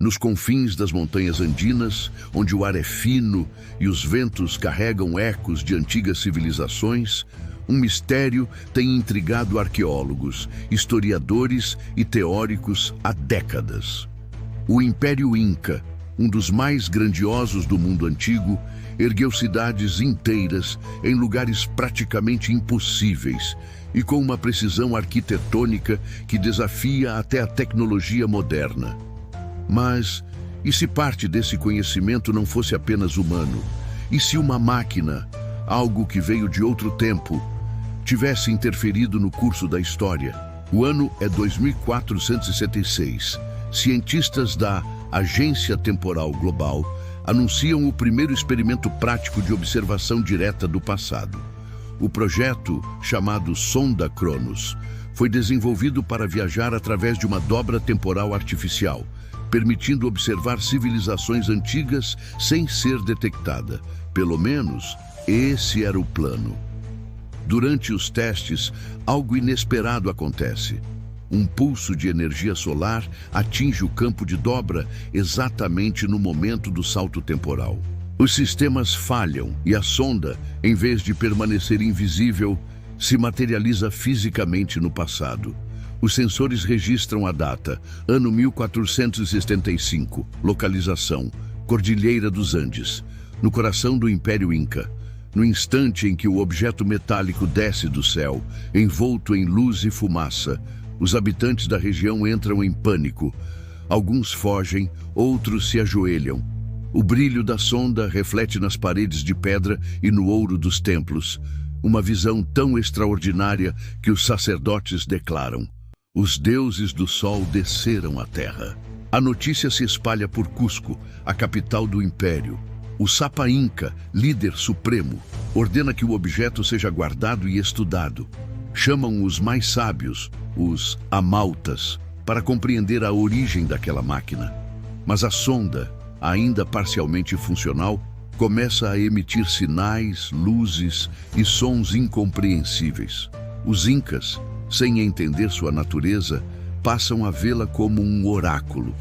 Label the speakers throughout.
Speaker 1: Nos confins das montanhas andinas, onde o ar é fino e os ventos carregam ecos de antigas civilizações, um mistério tem intrigado arqueólogos, historiadores e teóricos há décadas. O Império Inca, um dos mais grandiosos do mundo antigo, ergueu cidades inteiras em lugares praticamente impossíveis e com uma precisão arquitetônica que desafia até a tecnologia moderna. Mas, e se parte desse conhecimento não fosse apenas humano? E se uma máquina, algo que veio de outro tempo, tivesse interferido no curso da história? O ano é 2466. Cientistas da Agência Temporal Global anunciam o primeiro experimento prático de observação direta do passado. O projeto, chamado Sonda Cronos, foi desenvolvido para viajar através de uma dobra temporal artificial, permitindo observar civilizações antigas sem ser detectada. Pelo menos, esse era o plano. Durante os testes, algo inesperado acontece. Um pulso de energia solar atinge o campo de dobra exatamente no momento do salto temporal. Os sistemas falham e a sonda, em vez de permanecer invisível, se materializa fisicamente no passado. Os sensores registram a data, ano 1475, localização, Cordilheira dos Andes, no coração do Império Inca. No instante em que o objeto metálico desce do céu, envolto em luz e fumaça, os habitantes da região entram em pânico. Alguns fogem, outros se ajoelham. O brilho da sonda reflete nas paredes de pedra e no ouro dos templos, uma visão tão extraordinária que os sacerdotes declaram: os deuses do sol desceram à terra. A notícia se espalha por Cusco, a capital do império. O Sapa Inca, líder supremo, ordena que o objeto seja guardado e estudado. Chamam os mais sábios, os Amaltas, para compreender a origem daquela máquina. Mas a sonda, ainda parcialmente funcional, começa a emitir sinais, luzes e sons incompreensíveis. Os incas, sem entender sua natureza, passam a vê-la como um oráculo.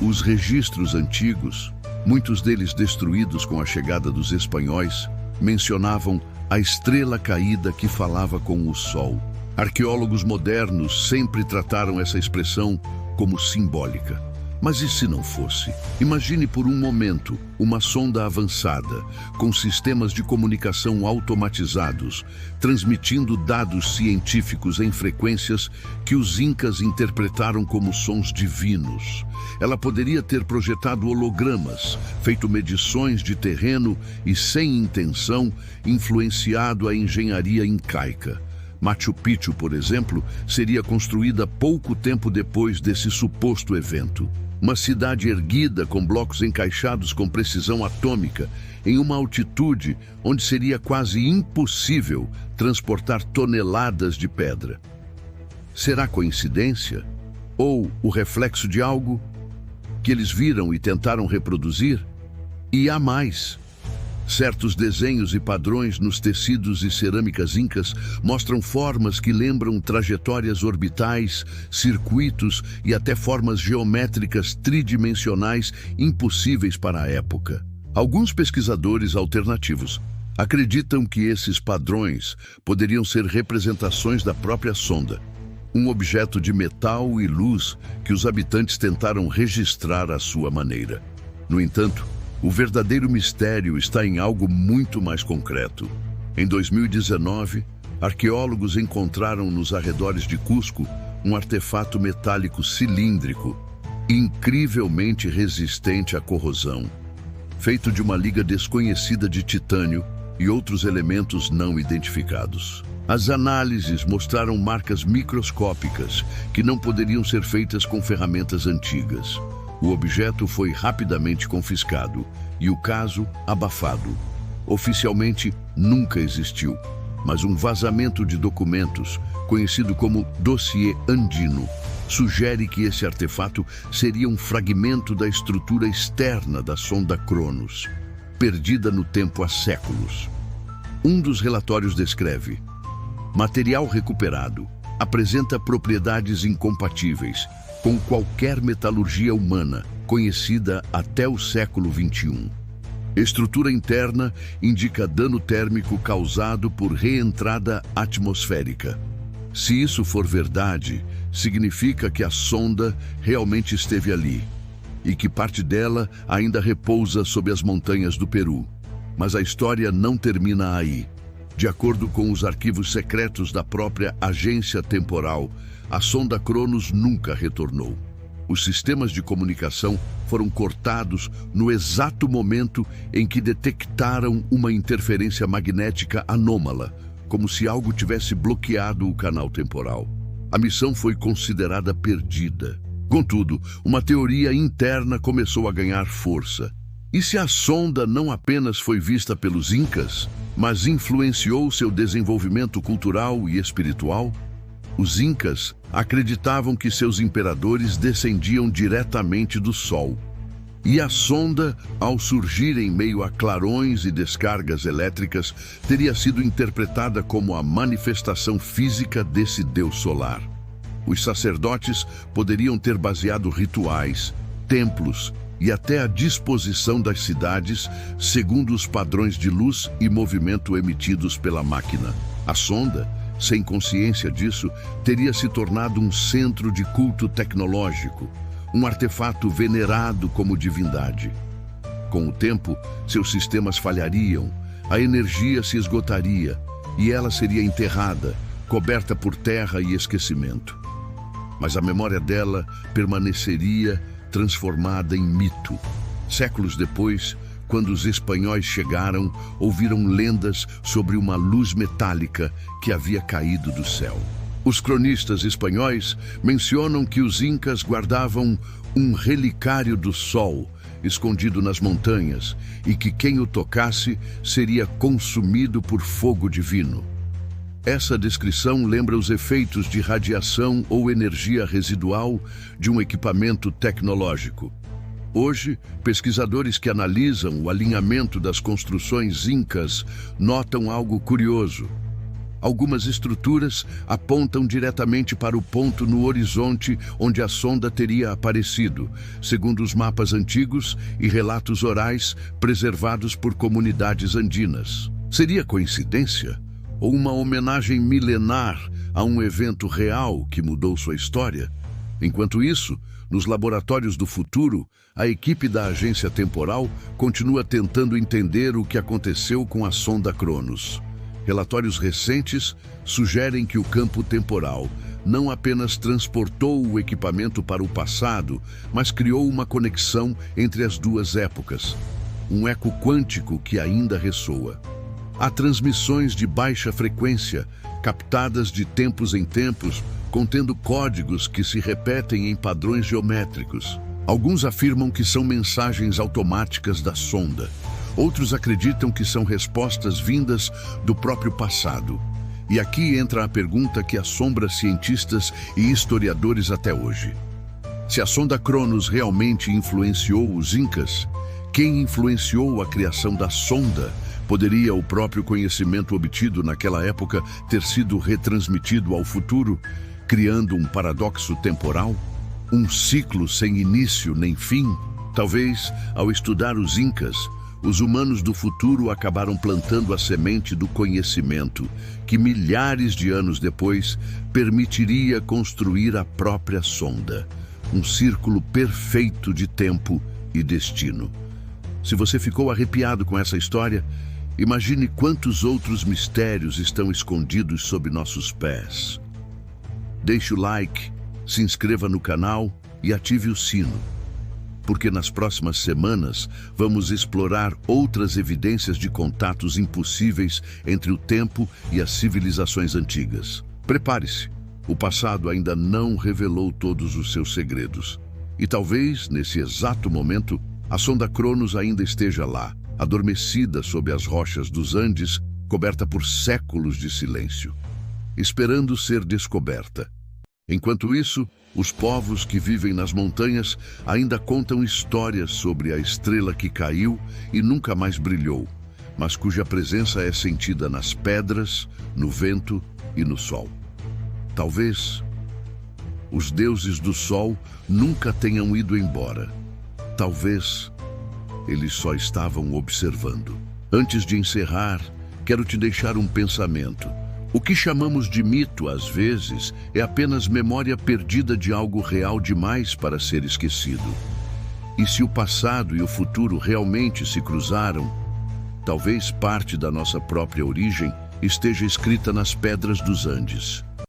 Speaker 1: Os registros antigos, muitos deles destruídos com a chegada dos espanhóis, mencionavam a estrela caída que falava com o sol. Arqueólogos modernos sempre trataram essa expressão como simbólica. Mas e se não fosse? Imagine por um momento uma sonda avançada, com sistemas de comunicação automatizados, transmitindo dados científicos em frequências que os incas interpretaram como sons divinos. Ela poderia ter projetado hologramas, feito medições de terreno e, sem intenção, influenciado a engenharia incaica. Machu Picchu, por exemplo, seria construída pouco tempo depois desse suposto evento. Uma cidade erguida com blocos encaixados com precisão atômica, em uma altitude onde seria quase impossível transportar toneladas de pedra. Será coincidência? Ou o reflexo de algo que eles viram e tentaram reproduzir? E há mais. Certos desenhos e padrões nos tecidos e cerâmicas incas mostram formas que lembram trajetórias orbitais, circuitos e até formas geométricas tridimensionais impossíveis para a época. Alguns pesquisadores alternativos acreditam que esses padrões poderiam ser representações da própria sonda, um objeto de metal e luz que os habitantes tentaram registrar à sua maneira. No entanto, o verdadeiro mistério está em algo muito mais concreto. Em 2019, arqueólogos encontraram nos arredores de Cusco um artefato metálico cilíndrico, incrivelmente resistente à corrosão, feito de uma liga desconhecida de titânio e outros elementos não identificados. As análises mostraram marcas microscópicas que não poderiam ser feitas com ferramentas antigas. O objeto foi rapidamente confiscado e o caso abafado. Oficialmente nunca existiu, mas um vazamento de documentos, conhecido como Dossiê Andino, sugere que esse artefato seria um fragmento da estrutura externa da sonda Cronos, perdida no tempo há séculos. Um dos relatórios descreve: material recuperado apresenta propriedades incompatíveis com qualquer metalurgia humana conhecida até o século XXI. Estrutura interna indica dano térmico causado por reentrada atmosférica. Se isso for verdade, significa que a sonda realmente esteve ali e que parte dela ainda repousa sob as montanhas do Peru. Mas a história não termina aí. De acordo com os arquivos secretos da própria agência temporal, a sonda Cronos nunca retornou. Os sistemas de comunicação foram cortados no exato momento em que detectaram uma interferência magnética anômala, como se algo tivesse bloqueado o canal temporal. A missão foi considerada perdida. Contudo, uma teoria interna começou a ganhar força. E se a sonda não apenas foi vista pelos Incas, mas influenciou seu desenvolvimento cultural e espiritual? Os Incas acreditavam que seus imperadores descendiam diretamente do Sol. E a sonda, ao surgir em meio a clarões e descargas elétricas, teria sido interpretada como a manifestação física desse deus solar. Os sacerdotes poderiam ter baseado rituais, templos e até a disposição das cidades segundo os padrões de luz e movimento emitidos pela máquina. A sonda, sem consciência disso, teria se tornado um centro de culto tecnológico, um artefato venerado como divindade. Com o tempo, seus sistemas falhariam, a energia se esgotaria e ela seria enterrada, coberta por terra e esquecimento. Mas a memória dela permaneceria transformada em mito. Séculos depois, quando os espanhóis chegaram, ouviram lendas sobre uma luz metálica que havia caído do céu. Os cronistas espanhóis mencionam que os incas guardavam um relicário do sol escondido nas montanhas e que quem o tocasse seria consumido por fogo divino. Essa descrição lembra os efeitos de radiação ou energia residual de um equipamento tecnológico. Hoje, pesquisadores que analisam o alinhamento das construções incas notam algo curioso. Algumas estruturas apontam diretamente para o ponto no horizonte onde a sonda teria aparecido, segundo os mapas antigos e relatos orais preservados por comunidades andinas. Seria coincidência? Ou uma homenagem milenar a um evento real que mudou sua história? Enquanto isso, nos laboratórios do futuro, a equipe da agência temporal continua tentando entender o que aconteceu com a sonda Cronos. Relatórios recentes sugerem que o campo temporal não apenas transportou o equipamento para o passado, mas criou uma conexão entre as duas épocas, um eco quântico que ainda ressoa. Há transmissões de baixa frequência, captadas de tempos em tempos, contendo códigos que se repetem em padrões geométricos. Alguns afirmam que são mensagens automáticas da sonda. Outros acreditam que são respostas vindas do próprio passado. E aqui entra a pergunta que assombra cientistas e historiadores até hoje. Se a sonda Cronos realmente influenciou os Incas, quem influenciou a criação da sonda? Poderia o próprio conhecimento obtido naquela época ter sido retransmitido ao futuro, criando um paradoxo temporal? Um ciclo sem início nem fim? Talvez, ao estudar os Incas, os humanos do futuro acabaram plantando a semente do conhecimento, que milhares de anos depois permitiria construir a própria sonda, um círculo perfeito de tempo e destino. Se você ficou arrepiado com essa história, imagine quantos outros mistérios estão escondidos sob nossos pés. Deixe o like, se inscreva no canal e ative o sino, porque nas próximas semanas vamos explorar outras evidências de contatos impossíveis entre o tempo e as civilizações antigas. Prepare-se, o passado ainda não revelou todos os seus segredos. E talvez, nesse exato momento, a sonda Cronos ainda esteja lá, adormecida sob as rochas dos Andes, coberta por séculos de silêncio, esperando ser descoberta. Enquanto isso, os povos que vivem nas montanhas ainda contam histórias sobre a estrela que caiu e nunca mais brilhou, mas cuja presença é sentida nas pedras, no vento e no sol. Talvez os deuses do sol nunca tenham ido embora, Talvez eles só estavam observando. Antes de encerrar, quero te deixar um pensamento. O que chamamos de mito, às vezes, é apenas memória perdida de algo real demais para ser esquecido. E se o passado e o futuro realmente se cruzaram, talvez parte da nossa própria origem esteja escrita nas pedras dos Andes.